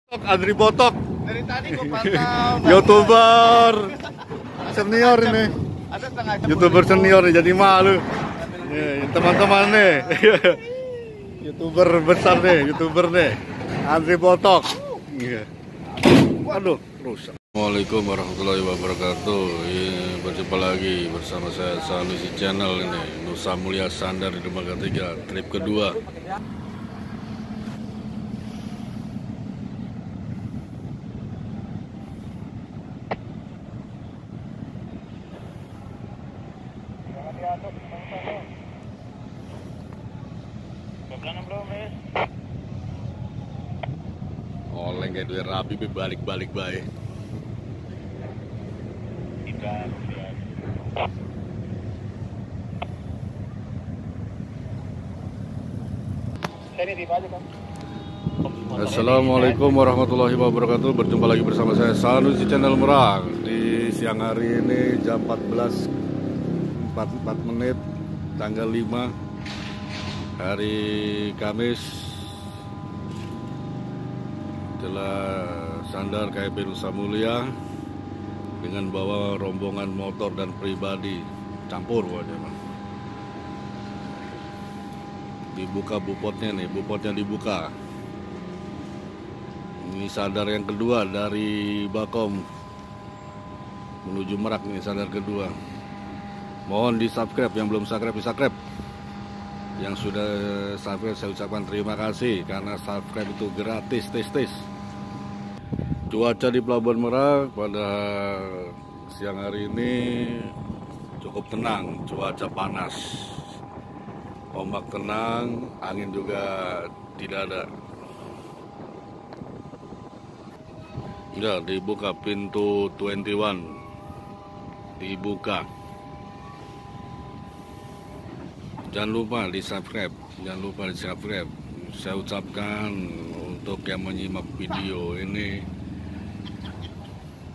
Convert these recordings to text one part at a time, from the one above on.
Andri Botok, Dari tadi gua pantau. YouTuber senior ini. Ada setengah jam. YouTuber senior nih, jadi malu. Nih, teman-teman nih. YouTuber besar nih, YouTuber nih. Andri Botok. Iya. Aduh, rusak. Assalamualaikum warahmatullahi wabarakatuh. Berjumpa lagi bersama saya Sanusi Channel ini. Nusa Mulia Sandar di Dermaga 3, trip kedua. Oleng kayak duit rapi, balik-balik baik. Assalamualaikum warahmatullahi wabarakatuh. Berjumpa lagi bersama saya Sanusi Channel Merak. Di siang hari ini jam 14.44 menit, tanggal 5 hari Kamis, telah sandar KMP Nusa Mulia dengan bawa rombongan motor dan pribadi campur pokoknya. Dibuka bupotnya nih, bupotnya dibuka. Ini sandar yang kedua dari Bakom menuju Merak, nih sandar kedua. Mohon di subscribe, yang belum subscribe di subscribe. Yang sudah subscribe saya ucapkan terima kasih, karena subscribe itu gratis. Cuaca di Pelabuhan Merak pada siang hari ini cukup tenang, cuaca panas, ombak tenang, angin juga tidak ada. Ya, dibuka pintu 21, dibuka. Jangan lupa di subscribe, Saya ucapkan untuk yang menyimak video ini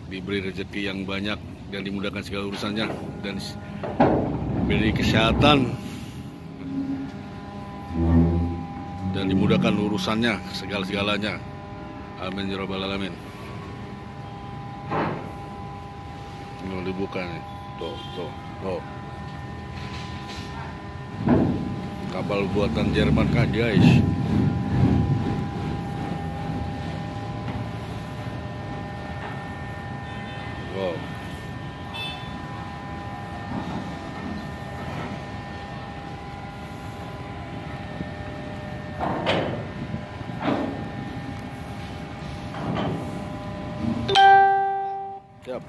diberi rezeki yang banyak dan dimudahkan segala urusannya, dan diberi kesehatan dan dimudahkan urusannya segala-segalanya. Amin ya rabbal alamin. Ini dibuka nih. Tuh. Kapal buatan Jerman kah guys? Wow. Siap.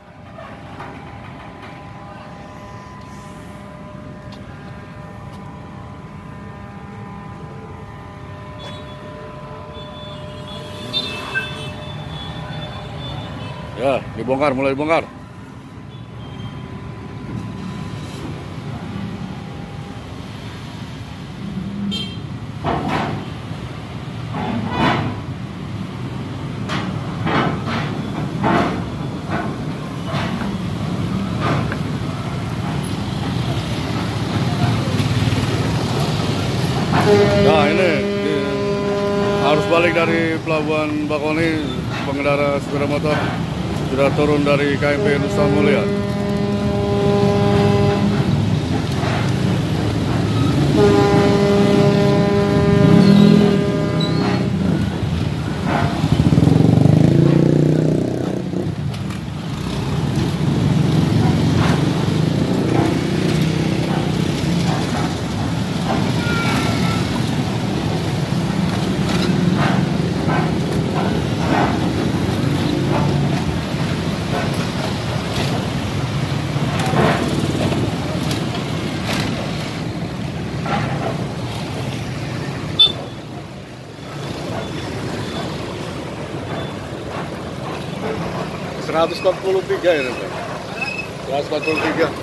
Ya, dibongkar, mulai dibongkar. Nah, ini harus balik dari Pelabuhan Bakoni. Pengendara sepeda motor sudah turun dari KMP Nusa Mulia. $143 ya, Pak. 143.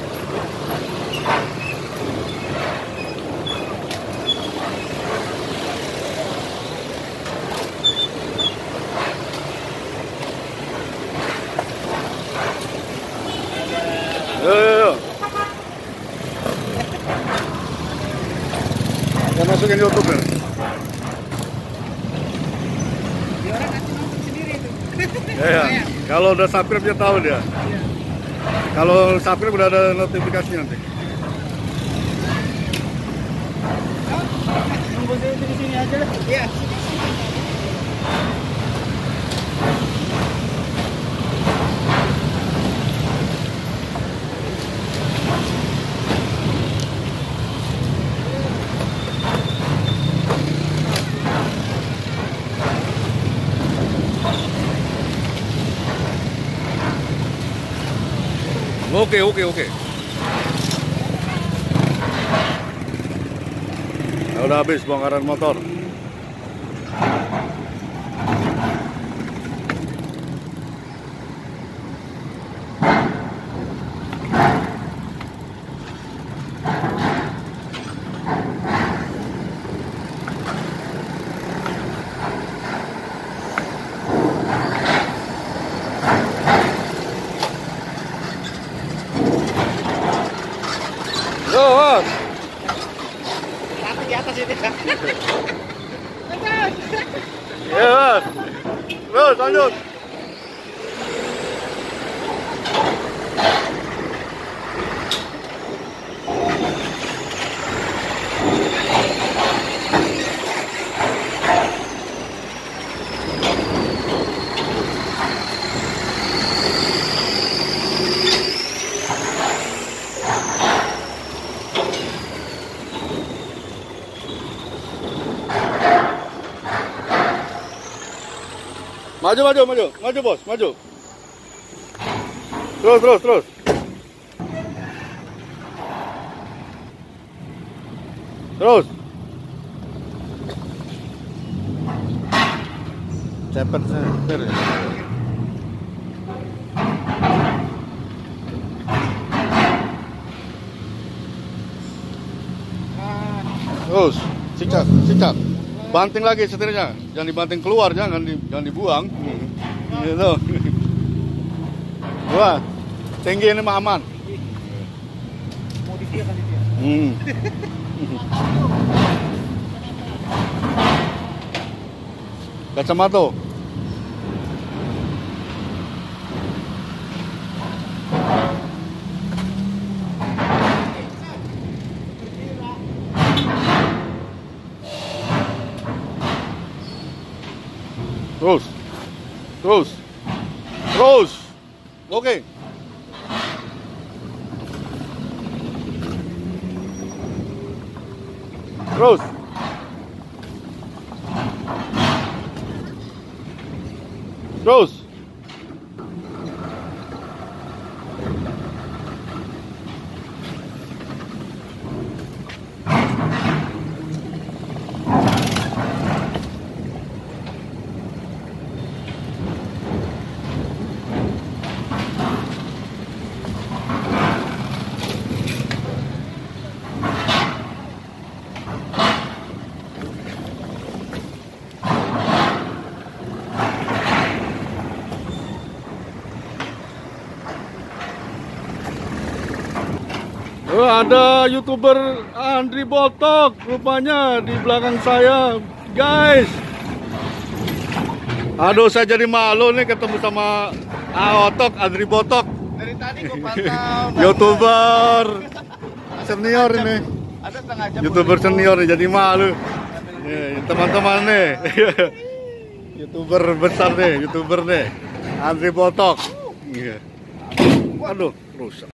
Yo. Kita masukin YouTube ya. Di orang nanti masuk sendiri. Ya, kalau udah subscribe dia tahu dia. Kalau subscribe udah ada notifikasinya nanti. Nunggu di sini aja lah. Iya. Oke. Ya, udah habis bongkaran motor. Yo, Mas. Di atas ini. Ya, Mas. Terus lanjut. Maju bos, maju. Terus. Terus. Cepet setir. Terus, sikat. Banting lagi setirnya, jangan dibanting keluar, jangan dibuang. Gitu. Wah, tinggi ini mah aman. Mau dia kali dia. Kacamata. Terus. Oke. Terus. Ada YouTuber Andri Botok rupanya di belakang saya, guys. Aduh, saya jadi malu nih ketemu sama Otok, Andri Botok. Dari tadi gua pantau. YouTuber senior ini. Ada setengah jam. YouTuber senior nih, jadi malu. Nih, teman-teman nih. YouTuber besar nih, YouTuber nih. Andri Botok. Iya. Aduh, rusak.